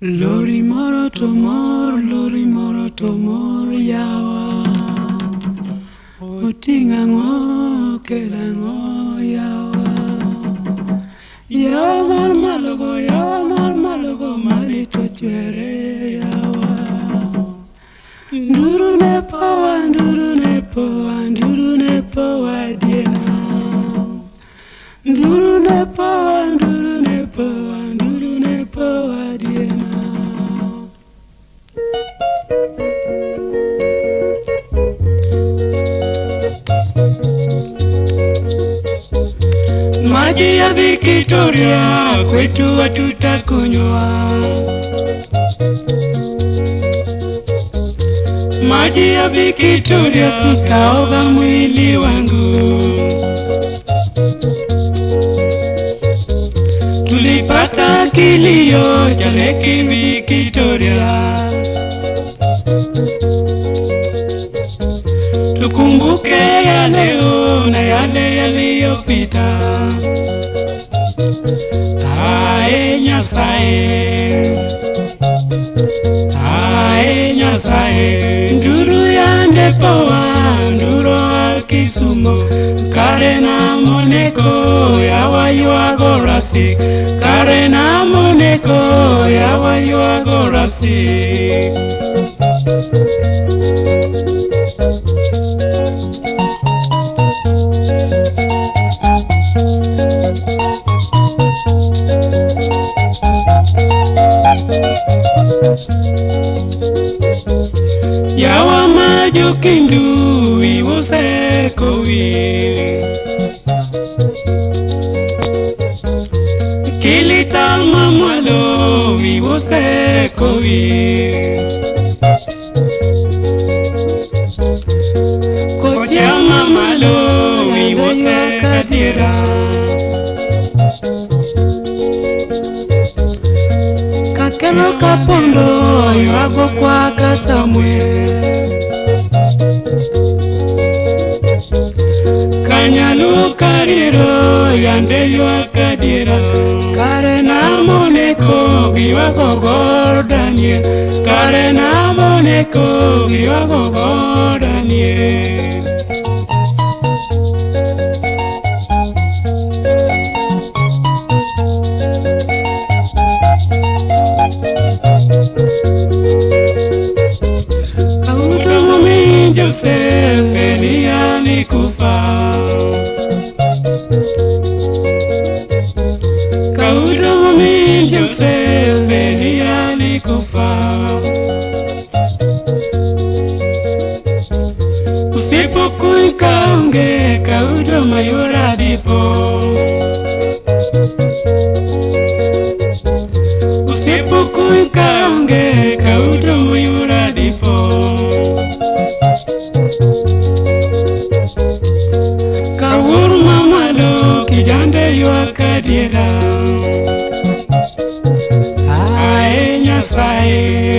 Lori moro to mor yawa. Otinga ngo kela ngo yawa. Yawa mar malogo malito chere yawa. Nduru ne powa diena. Nduru ne powa diena. Maji ya Victoria kwetu hatutakunywa. Maji ya Victoria sitaoga mwili wangu. Tulipata kilio cha Lake Victoria. Tukumbuke ya leo na yale yaliyopita. Ae Nyasaye, nduru ya Ndepowa, nduru wa Kisumu. Kare na moneko yawa yuago rasi. Kare na moneko yawa yuago rasi. Yawa majokindu iwose kowi. Kilita mamalo iwose kowi. Kocha mamalo iwose kadira. Kakelo kapondo yuago kwa kasamwe. Kanyalu kariro yande yuakadira. Kare na moneko yuago gordanie. Kare na moneko yuago gordanie. Joseph Elia nikufa. Kaudo mi Joseph Elia nikufa. Usipokuika unge kaudo mayora dipo. Usipokuika unge kaudo mayora dipo. Kijande yuakadira. Ae Nyasaye.